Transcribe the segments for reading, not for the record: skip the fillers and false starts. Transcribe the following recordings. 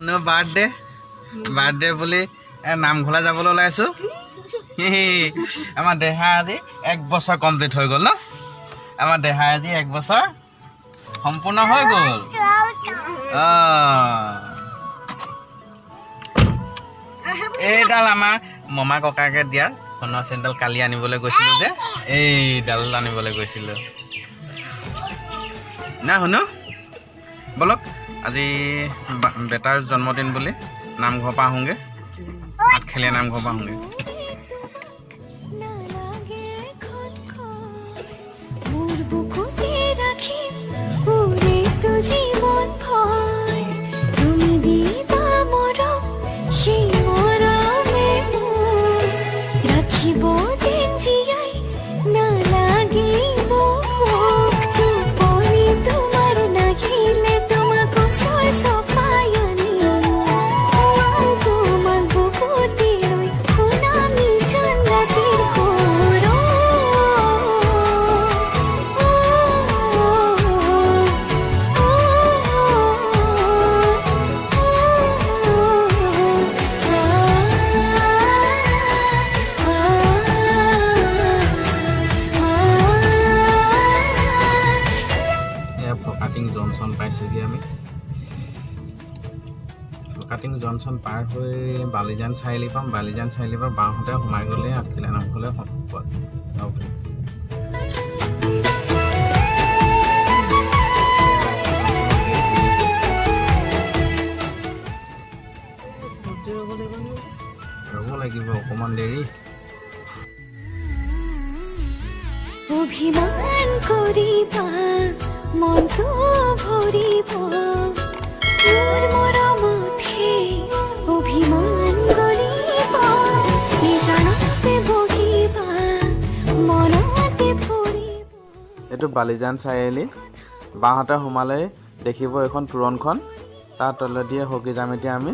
No birthday বুলি নামঘৰলৈ যাবলৈ ওলাইছো আমাৰ দেহা আজি 1 বছৰ কমপ্লিট হৈ গ'ল ন আমাৰ দেহা আজি 1 বছৰ সম্পূৰ্ণ হৈ গ'ল এইডাল আমাৰ মমা ককাকে দিয়া সোণৰ চেণ্ডেল কালি আনিবলৈ গৈছিলোঁ যে এইডাল আনিবলৈ গৈছিলোঁ না শুনো বলক আজি বেটাৰ জন্মদিন বুলি নামঘৰ পৰা আহোঁগে ভাত খেলে নামঘৰ পৰা আহোঁগে জনসন পাৰ হৈ বালিজান চাৰিআলি পাম বালিজান চাৰিআলিৰ পৰা বাওঁহাতে সোমাই গ'লে আঠখিলা নামঘৰলৈ ৰ'ব লাগিব অকণমান দেৰি অভিমান কৰিবা মনটো ভৰিব মোৰ মৰমতে অভিমান গলিব নিজানতে বহিবা মনতে ফুৰিব এইটো বালিজান চাৰিআলি বাওঁহাতে সোমালে দেখিব এখন তোৰণখন তাৰ তলেদিয়ে হকি যাম এতিয়া আমি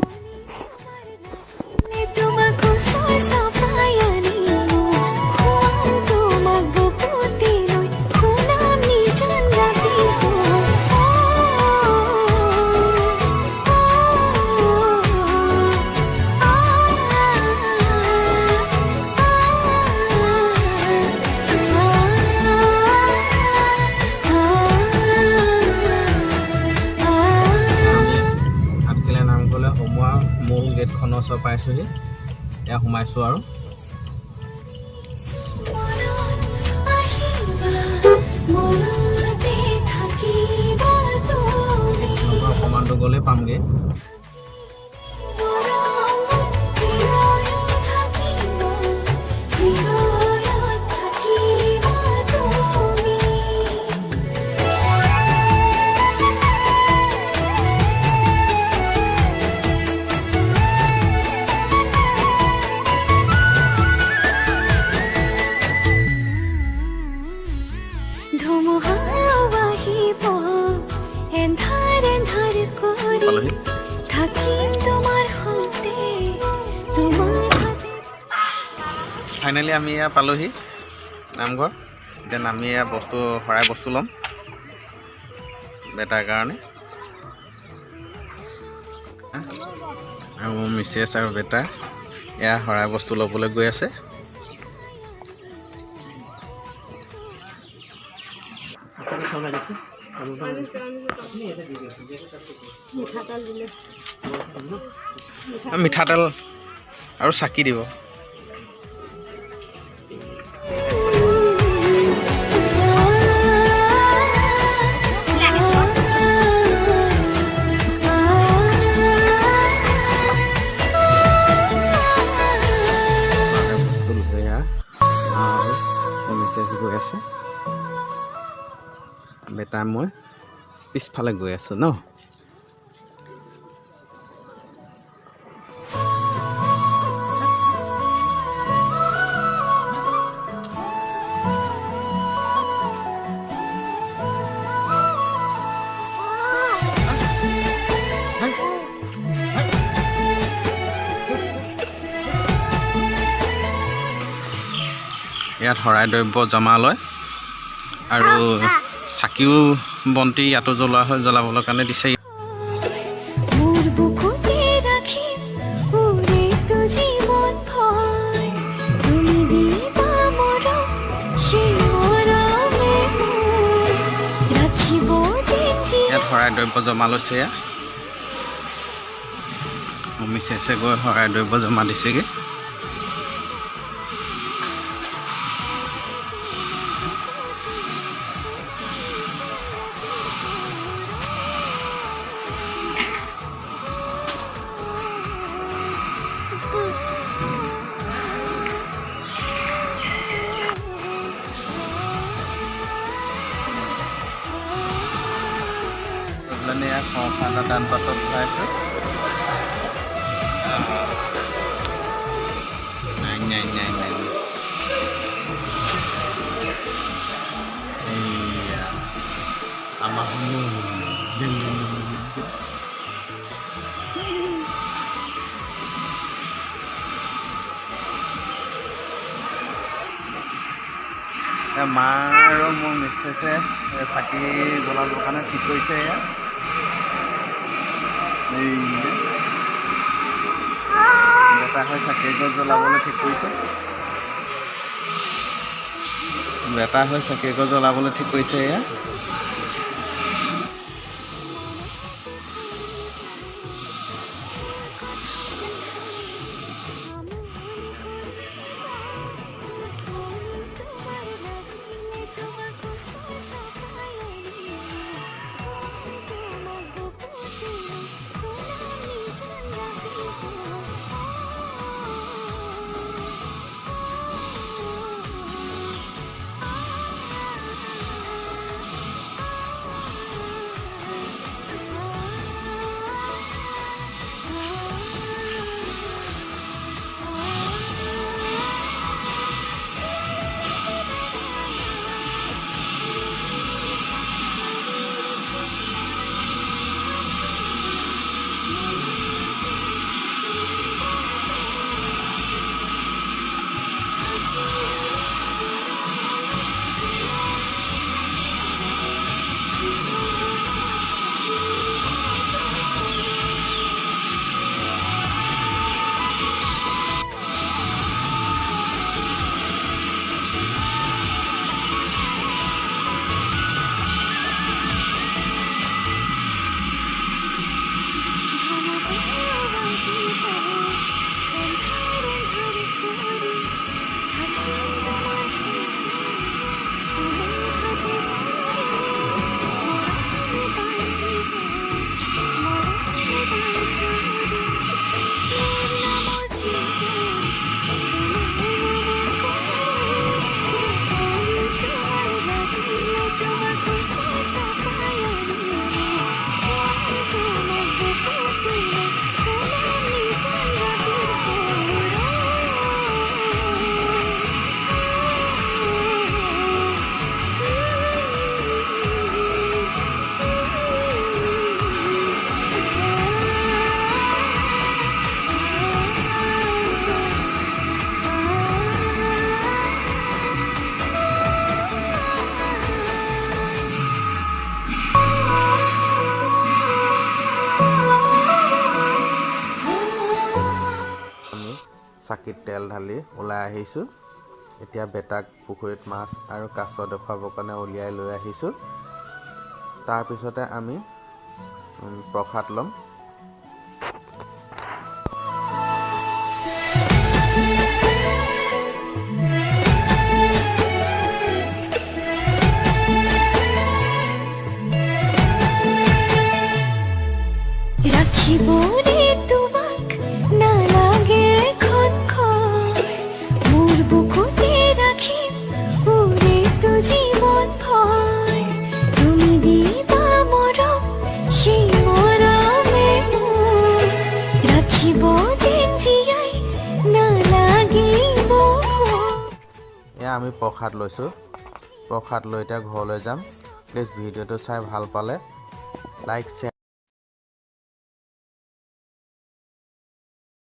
গেটখনৰ ওচৰ পাইছোহি এতিয়া সোমাইছোঁ আৰু অকণমান দূৰ গ'লে পামগৈ ফাইনেলি আমি এয়া পালোহি নামঘৰ এতিয়া আমি এয়া বস্তু শৰাই বস্তু ল'ম বেটাৰ কাৰণে আৰু মোৰ মিছেছ আৰু বেটা এয়া শৰাই বস্তু ল'বলৈ গৈ আছে মিঠাতেল আৰু চাকি দিব গৈ আছে বেটা মই পিছফালে গৈ আছো ন ইয়াত শৰাই দ্ৰব্য জমা লয় আৰু চাকিও বন্তি ইয়াতো জ্বলোৱা হয় জ্বলাবৰ কাৰণে দিছে মোৰ বুকুতে শৰাই দ্ৰব্য জমা লৈছে এয়া মিছেছে গৈ শৰাই দ্ৰব্য জমা দিছেগৈ খৰচা দান পাত্ৰত ভৰাইছে আমাৰ মা আৰু মোৰ মিছেছে চাকি জ্বলাবৰ কাৰণে ঠিক কৰিছে এয়া বেটা হৈ চাকি গছ জ্বলাবলৈ ঠিক কৰিছে বেটা হৈ চাকি গছ জ্বলাবলৈ ঠিক কৰিছে এয়া চাকিত তেল ঢালি ওলাই আহিছোঁ এতিয়া বেটাক পুখুৰীত মাছ আৰু কাছ দেখুৱাবৰ কাৰণে উলিয়াই লৈ আহিছোঁ তাৰপিছতে আমি প্ৰসাদ ল'ম ৰাখিবৰে তোমাক নালাগে মোৰ বুকুতে ৰাখিম উৰে তো জীৱন ভৰ তুমি দিবা মৰম সেই মৰমে মোৰ ৰাখিব যেন জীয়াই নালাগিব এয়া আমি প্ৰসাদ লৈছোঁ প্ৰসাদ লৈ এতিয়া ঘৰলৈ যাম প্লিজ ভিডিঅ'টো চাই ভাল পালে লাইক শ্বেয়াৰ